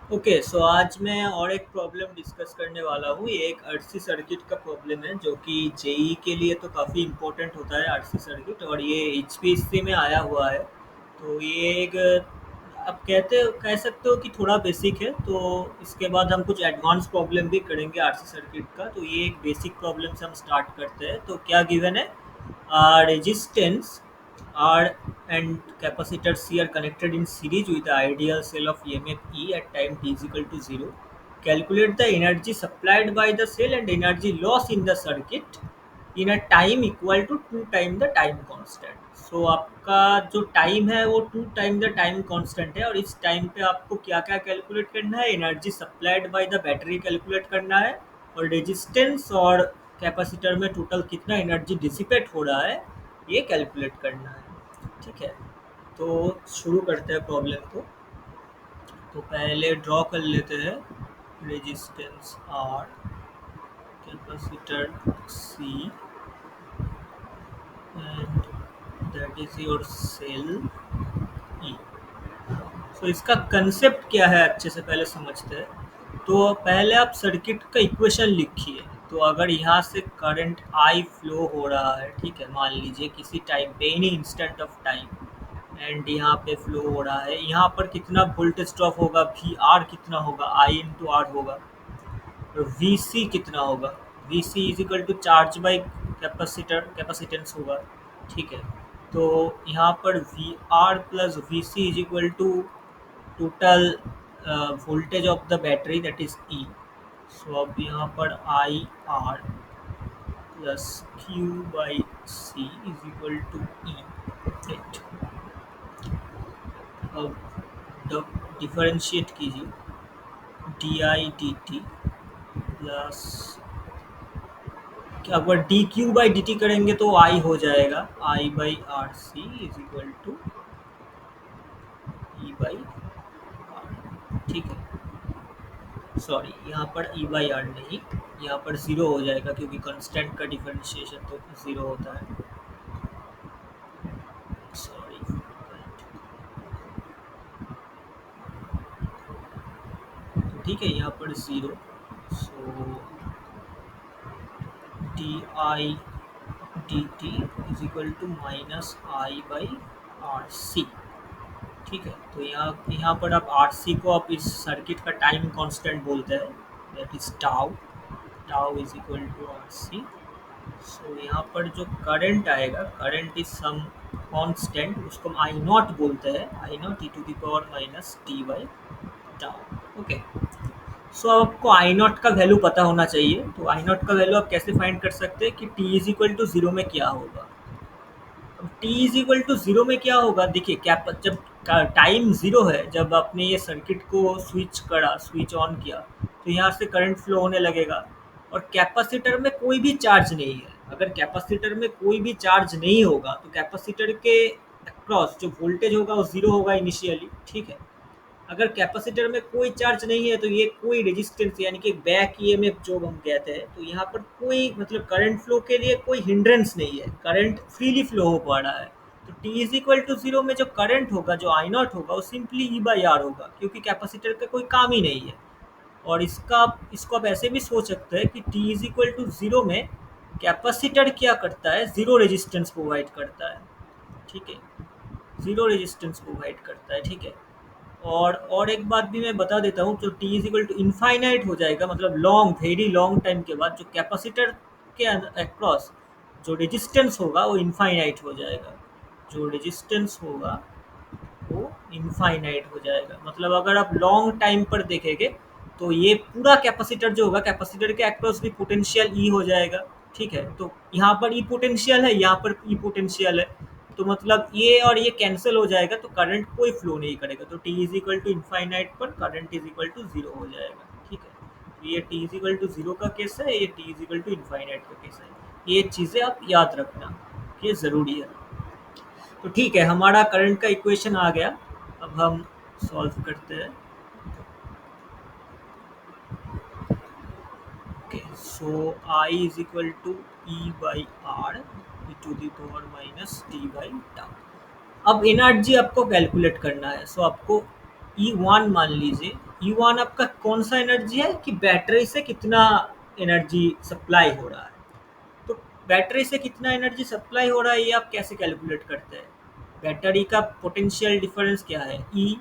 Okay, सो आज मैं और एक प्रॉब्लम डिस्कस करने वाला हूँ। ये एक आरसी सर्किट का प्रॉब्लम है जो कि जेई के लिए तो काफ़ी इम्पोर्टेंट होता है आरसी सर्किट, और ये एचपीएससी में आया हुआ है। तो ये एक आप कह सकते हो कि थोड़ा बेसिक है। तो इसके बाद हम कुछ एडवांस प्रॉब्लम भी करेंगे आरसी सर्किट का। तो ये एक बेसिक प्रॉब्लम से हम स्टार्ट करते हैं। तो क्या गिवन है? Resistance R and capacitor C are connected in series with the ideal cell of EMF E at time t is equal to 0. Calculate the energy supplied by the cell and energy loss in the circuit in a time equal to 2 time the time constant. So आपका जो time है वो 2 time the time constant है, और इस time पे आपको क्या क्या कैलकुलेट करना है? Energy supplied by the battery calculate करना है, और रेजिस्टेंस और कैपेसिटर में टोटल कितना एनर्जी डिसिपेट हो रहा है ये कैलकुलेट करना है। ठीक है, तो शुरू करते हैं प्रॉब्लम को। तो पहले ड्रॉ कर लेते हैं resistance R, capacitor C, and that is your cell E. So इसका कंसेप्ट क्या है अच्छे से पहले समझते हैं। तो पहले आप सर्किट का इक्वेशन लिखिए। तो अगर यहाँ से करंट आई फ्लो हो रहा है, ठीक है, मान लीजिए किसी टाइम पे, any instant of time, and यहाँ पे फ्लो हो रहा है, यहाँ पर कितना वोल्टेज ड्रॉप होगा? वी आर कितना होगा? आई इंटू आर होगा। और वी सी कितना होगा? V C is equal to charge by capacitance होगा। ठीक है, तो यहाँ पर V R plus V C is equal to total voltage of the battery, that is E. So अब यहाँ पर I R plus Q by C is equal to E. Right, अब डिफरेंशिएट कीजिए, D I D T plus, अगर D Q by D T करेंगे तो I हो जाएगा I by R C is equal to E by R. ठीक है, sorry, यहाँ पर ई बाई आर नहीं, यहाँ पर ज़ीरो हो जाएगा क्योंकि कांस्टेंट का डिफरेंशिएशन तो ज़ीरो होता है। सॉरी, तो ठीक है, यहाँ पर zero. So D I D T is equal to minus I by R C. ठीक है, तो यहाँ पर आप आर सी को आप इस सर्किट का टाइम कांस्टेंट बोलते हैं, that is tau. Tau is equal to R C. So यहाँ पर जो करंट आएगा, करंट इज सम कांस्टेंट, उसको हम आई नॉट बोलते हैं, I not E to the power minus T by tau. Okay, so आपको आई नॉट का वैल्यू पता होना चाहिए। तो आई नॉट का वैल्यू आप कैसे फाइंड कर सकते हैं कि T is equal to zero में क्या होगा? अब T is equal to zero में क्या होगा? देखिए, क्या जब टाइम जीरो है, जब आपने ये सर्किट को स्विच ऑन किया, तो यहाँ से करंट फ्लो होने लगेगा, और कैपेसिटर में कोई भी चार्ज नहीं है। अगर कैपेसिटर में कोई भी चार्ज नहीं होगा तो कैपेसिटर के अक्रॉस जो वोल्टेज होगा वो जीरो होगा इनिशियली। ठीक है, अगर कैपेसिटर में कोई चार्ज नहीं है तो ये कोई रेजिस्टेंस, यानी कि बैक ईएमएफ जो हम कहते हैं, तो यहाँ पर कोई मतलब करंट फ्लो के लिए कोई हिंड्रेंस नहीं है, करंट फ्रीली फ्लो हो पा रहा है। तो T is equal to zero में जो करंट होगा, जो आई नॉट होगा, वो सिंपली ई बाई आर होगा, क्योंकि कैपेसिटर का कोई काम ही नहीं है। और इसको आप ऐसे भी सोच सकते हैं कि T is equal to zero में कैपेसिटर क्या करता है? जीरो रेजिस्टेंस प्रोवाइड करता है। ठीक है, जीरो रेजिस्टेंस प्रोवाइड करता है। ठीक है, और एक बात भी मैं बता देता हूँ, जो T is equal to infinite हो जाएगा, मतलब लॉन्ग, वेरी लॉन्ग टाइम के बाद जो कैपेसिटर के अक्रॉस जो रेजिस्टेंस होगा वो इनफाइनाइट हो जाएगा। जो रेजिस्टेंस होगा वो इनफाइनाइट हो जाएगा। मतलब अगर आप लॉन्ग टाइम पर देखेंगे तो ये पूरा कैपेसिटर जो होगा, कैपेसिटर के अक्रॉस भी पोटेंशियल ई हो जाएगा। ठीक है, तो यहाँ पर ई पोटेंशियल है, यहाँ पर ई पोटेंशियल है, तो मतलब ये और ये कैंसिल हो जाएगा, तो करंट कोई फ्लो नहीं करेगा। तो T is equal to infinite पर current is equal to zero हो जाएगा। ठीक है, तो ये T is equal to zero का केस है, ये T is equal to infinite का केस है। ये चीज़ें आप याद रखना, ये ज़रूरी है। तो ठीक है, हमारा करंट का इक्वेशन आ गया। अब हम सॉल्व करते हैं। Okay, so I is equal to E by R E to the power minus T by tau. अब एनर्जी आपको कैलकुलेट करना है। सो आपको ई वन मान लीजिए, E1 आपका कौन सा एनर्जी है कि बैटरी से कितना एनर्जी सप्लाई हो रहा है। तो बैटरी से कितना एनर्जी सप्लाई हो रहा है ये आप कैसे कैलकुलेट करते हैं। बैटरी का पोटेंशियल डिफरेंस क्या है, E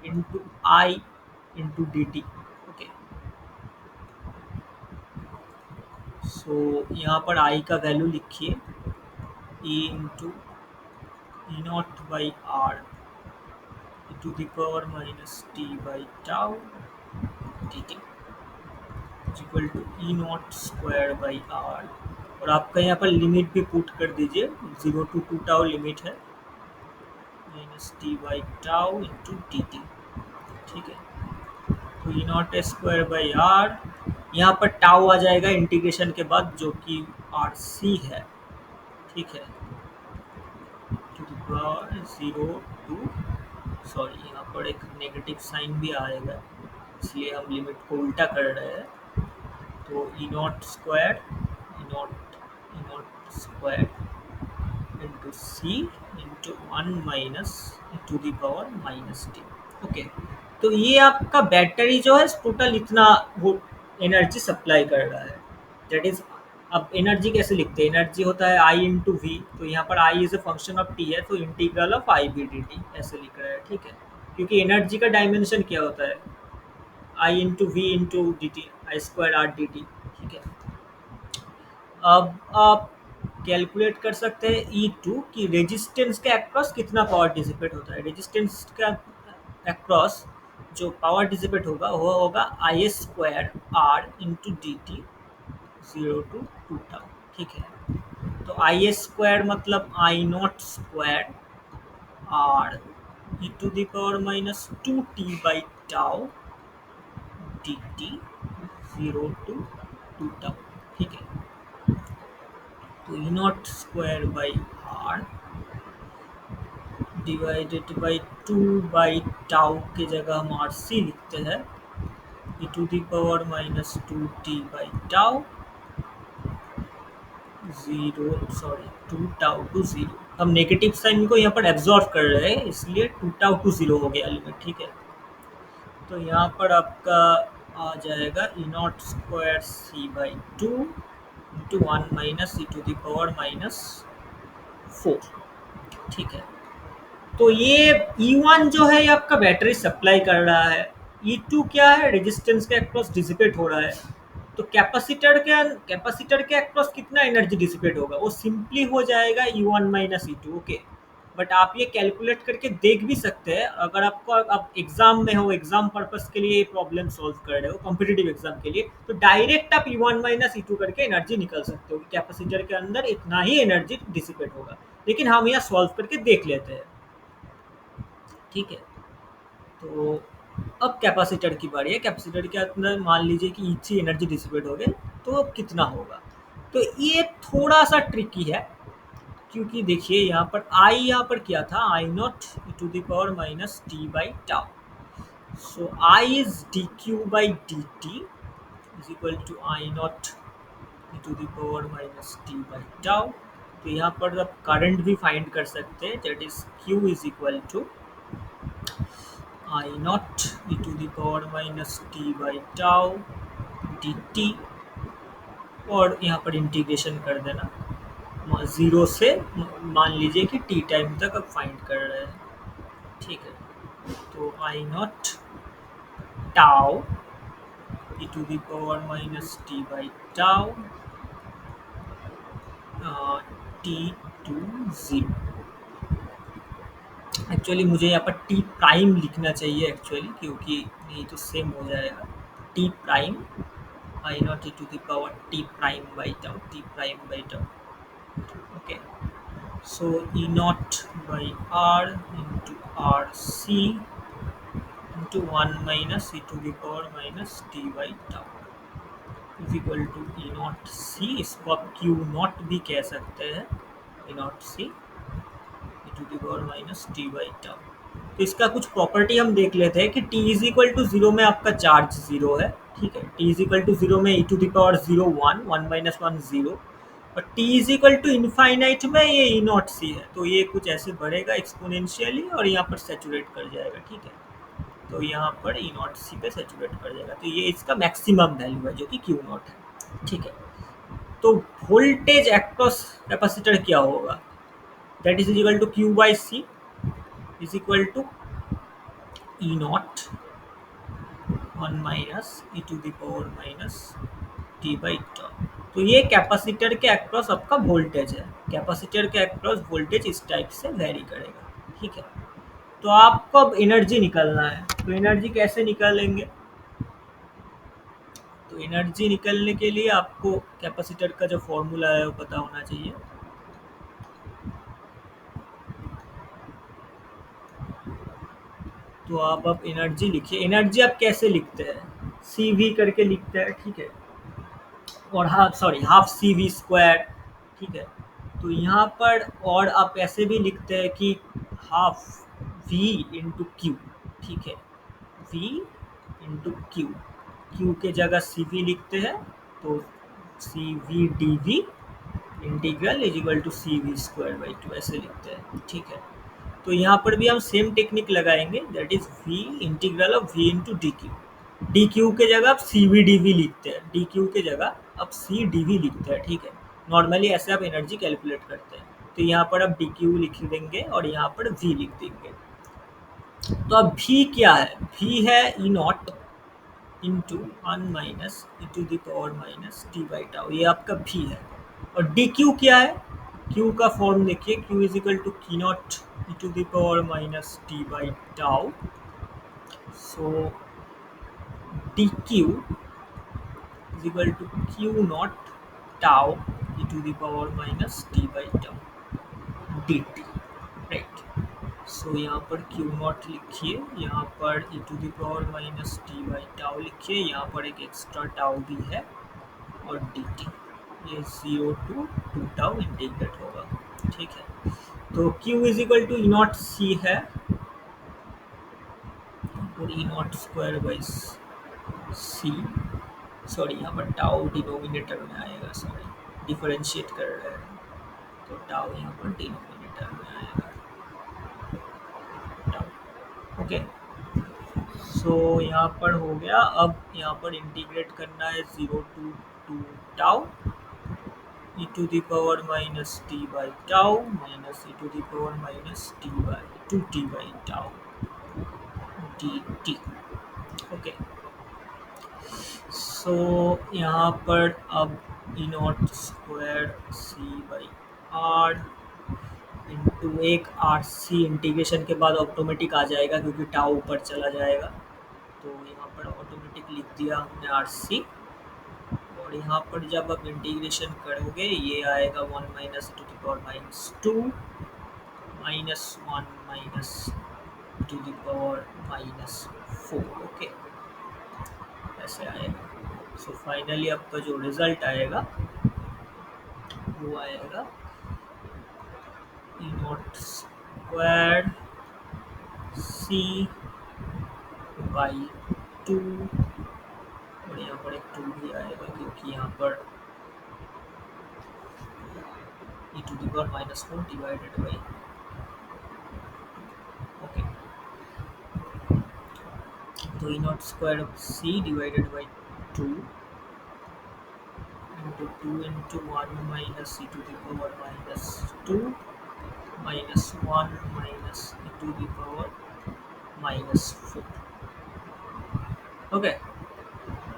into I into D T. Okay, so यहाँ पर आई का वैल्यू लिखिए, E into E not by R to the power minus T by tau D T equal to E not square by R. और आपका यहाँ पर limit भी put कर दीजिए, 0 to 2 टाउ लिमिट है, minus T by tau into D T. ठीक है, तो E not square by are, यहाँ पर टाउ आ जाएगा इंटीग्रेशन के बाद जो कि आर सी है। ठीक है, to the power 0 to, sorry यहाँ पर एक नेगेटिव साइन भी आएगा इसलिए हम लिमिट को उल्टा कर रहे हैं। तो E not square, E not square into C into 1 minus to the power minus T. Okay, तो ये आपका बैटरी जो है टोटल इतना वो एनर्जी सप्लाई कर रहा है, दैट इज। अब एनर्जी कैसे लिखते हैं, एनर्जी होता है आई इंटू वी, तो यहाँ पर I is a function of T है, तो integral of I B D T ऐसे लिख रहा है। ठीक है, क्योंकि एनर्जी का डायमेंशन क्या होता है, I into V into D T, I square R D T. ठीक है, अब आप कैलकुलेट कर सकते हैं E2 की रेजिस्टेंस के अक्रॉस कितना पावर डिसिपेट होता है। रेजिस्टेंस का अक्रॉस जो पावर डिसिपेट होगा वो होगा I square R into D T 0 to 2 tau. ठीक है, तो आई स्क्वायर मतलब I naught square R E to the power minus 2 t by tau D T 0 to 2 tau. ठीक है, तो E not square by R divided by 2 by tau के जगह हम आर सी लिखते हैं, E to the power minus 2 t by tau 2 tau to 0। हम negative sign को यहाँ पर एब्जॉर्व कर रहे हैं इसलिए 2 टाउ टू 0 हो गया लिमिट। ठीक है, तो यहाँ पर आपका आ जाएगा E not square C by 2 into 1 minus E to the power minus 4। ठीक है, तो ये E1 जो है ये आपका बैटरी सप्लाई कर रहा है, E2 क्या है, रेजिस्टेंस के अक्रॉस डिसिपेट हो रहा है। तो कैपेसिटर के अक्रॉस कितना एनर्जी डिसिपेट होगा, वो सिंपली हो जाएगा E1 minus E2। Okay, but आप ये कैलकुलेट करके देख भी सकते हैं अगर आपको, आप एग्जाम में हो, एग्जाम पर्पस के लिए ये प्रॉब्लम सॉल्व कर रहे हो कॉम्पिटिटिव एग्जाम के लिए, तो डायरेक्ट आप E1 माइनस E2 करके एनर्जी निकल सकते हो कि कैपेसिटर के अंदर इतना ही एनर्जी डिसिपेट होगा। लेकिन हम यहाँ सॉल्व करके देख लेते हैं। ठीक है, तो अब कैपेसिटर की बारी है। कैपेसिटर के अंदर मान लीजिए कि इतनी एनर्जी डिसिपेट हो गई, तो कितना होगा। तो ये थोड़ा सा ट्रिकी है क्योंकि देखिए यहाँ पर आई, यहाँ पर क्या था, I naught to the power minus T by tau. So I is D Q by D T is equal to I naught to the power minus T by tau. तो यहाँ पर आप करंट भी फाइंड कर सकते हैं, that is Q is equal to I not E to the power minus T by tau D T, और यहाँ पर इंटीग्रेशन कर देना 0 से, मान लीजिए कि टी टाइम तक अब फाइंड कर रहे हैं। ठीक है, तो I naught tau E to the power minus T by tau T to 0। Actually मुझे यहाँ पर टी प्राइम लिखना चाहिए एक्चुअली, क्योंकि नहीं तो सेम हो जाएगा। T prime I not E to the power T prime by tau, T prime by tau. Okay, so E not by R into R C into 1 minus E to the power minus T by tau is equal to E naught C, इसको आप Q naught भी कह सकते हैं, E naught C to the power minus T by tau. तो इसका कुछ property हम देख लेते हैं कि टी इज इक्वल टू 0 में आपका चार्ज 0 है। ठीक है, टी इज इक्वल टू 0 में E to the power 0 1, 1 minus 1 0, और T is equal to infinite में ये ई नॉट सी है, तो ये कुछ ऐसे बढ़ेगा एक्सपोनेंशियली और यहाँ पर सेचुरेट कर जाएगा। ठीक है, तो यहाँ पर ई नॉट सी पे सेचुरेट कर जाएगा। तो ये इसका मैक्सिमम वैल्यू है जो कि क्यू नॉट है। ठीक है, तो वोल्टेज एक्रॉस कैपेसिटर क्या होगा, that is equal to Q by C is equal to E not 1 minus E to the power minus T by tau. तो ये कैपेसिटर के अक्रॉस आपका वोल्टेज है। कैपेसिटर के अक्रॉस वोल्टेज इस टाइप से वेरी करेगा। ठीक है, तो आपको अब एनर्जी निकालना है। तो एनर्जी कैसे निकालेंगे, तो एनर्जी निकालने के लिए आपको कैपेसिटर का जो फॉर्मूला है वो पता होना चाहिए। तो आप अब एनर्जी लिखिए। एनर्जी आप कैसे लिखते हैं, सी वी करके लिखते हैं। ठीक है, और हाफ सी वी स्क्वायर। ठीक है, तो यहाँ पर और आप ऐसे भी लिखते हैं कि हाफ वी इंटू क्यू। ठीक है, वी इंटू क्यू, क्यू के जगह सी वी लिखते हैं। तो C V D V integral is equal to C V square by two ऐसे लिखते हैं। ठीक है, तो यहाँ पर भी हम सेम टेक्निक लगाएंगे, that is V integral of V into D Q. D Q के जगह आप सी वी डी वी लिखते हैं, डी क्यू के जगह आप सी डी वी लिखते हैं। ठीक है, नॉर्मली ऐसे आप एनर्जी कैलकुलेट करते हैं। तो यहाँ पर आप डी क्यू लिख देंगे और यहाँ पर वी लिख देंगे। तो अब वी क्या है, वी है E naught into 1 minus E to the power minus T by tau, ये आपका वी है। और डी क्यू क्या है, क्यू का फॉर्म देखिए, Q is equal to Q not E to the power minus T by tau. So D Q is equal to q naught tau e to the power minus t by tau dt, right. So यहाँ पर q not लिखिए, यहाँ पर e to the power minus t by tau लिखिए, यहाँ पर एक extra tau भी है, और dt ये 0 to 2 टाउ इंटीग्रेट होगा। ठीक है, तो q is equal to E naught C है और E not square by C, sorry यहाँ पर टाउ डिनोमिनेटर में आएगा, सॉरी डिफरेंशिएट कर रहे हैं तो टाउ यहाँ पर डिनोमिनेटर में आएगा, टाउ। ओके, सो यहाँ पर हो गया। अब यहाँ पर इंटीग्रेट करना है 0 to 2 tau e to the power minus t by tau minus e to the power minus t by 2t by tau dt। Okay, so यहाँ पर अब E not square C by R into एक R C, integration के बाद automatic आ जाएगा क्योंकि tau ऊपर चला जाएगा। तो यहाँ पर ऑटोमेटिक लिख दिया हमने आर सी, और यहाँ पर जब आप इंटीग्रेशन करोगे ये आएगा 1 minus to the power minus 2 minus 1 minus to the power minus 4। Okay, ऐसे आएगा। सो फाइनली आपका जो रिजल्ट आएगा वो आएगा ई नॉट स्क्वायर सी बाई 2, और यहाँ पर एक 2 भी आएगा क्योंकि यहाँ पर E to the power minus 4 divided by, okay, तो E not square C divided by 2 into 2 into 1 minus e to the power minus 2 minus 1 minus e to the power minus 4। Okay,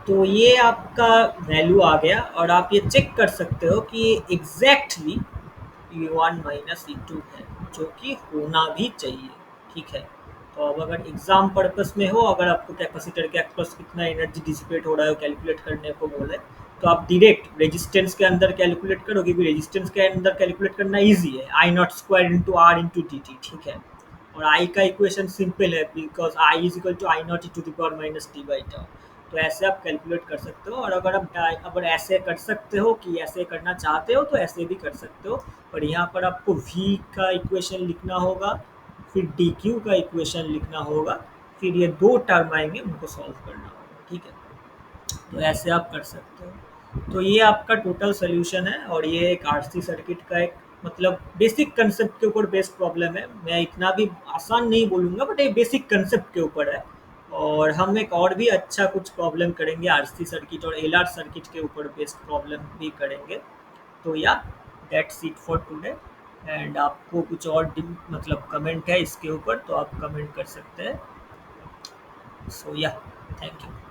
तो ये आपका वैल्यू आ गया, और आप ये check कर सकते हो कि ये एग्जैक्टली E1 माइनस E2 है, जो कि होना भी चाहिए। ठीक है, तो अब अगर एग्जाम पर्पस में हो, अगर आपको कैपेसिटर के अक्रॉस कितना एनर्जी डिसिपेट हो रहा है कैलकुलेट करने को बोले, तो आप डायरेक्ट रेजिस्टेंस के अंदर कैलकुलेट करो, क्योंकि रेजिस्टेंस के अंदर कैलकुलेट करना इजी है, I naught square into R into D T. ठीक है, और आई का इक्वेशन सिंपल है, because I is equal to I naught to the power minus T by tau. तो ऐसे आप कैलकुलेट कर सकते हो, और अगर आप अगर ऐसे कर सकते हो कि ऐसे करना चाहते हो तो ऐसे भी कर सकते हो। पर यहाँ पर आपको v का इक्वेशन लिखना होगा, फिर dq का इक्वेशन लिखना होगा, फिर ये दो टर्म आएंगे उनको सॉल्व करना होगा। ठीक है, तो ऐसे आप कर सकते हो। तो ये आपका टोटल सोल्यूशन है, और ये एक आरसी सर्किट का एक मतलब बेसिक कंसेप्ट के ऊपर बेस्ड प्रॉब्लम है। मैं इतना भी आसान नहीं बोलूँगा, बट ये बेसिक कंसेप्ट के ऊपर है। और हम एक और भी अच्छा कुछ प्रॉब्लम करेंगे आरसी सर्किट और एलआर सर्किट के ऊपर बेस्ड प्रॉब्लम भी करेंगे। तो या that's it for today. And आपको कुछ और मतलब कमेंट है इसके ऊपर तो आप कमेंट कर सकते हैं। सो या थैंक यू।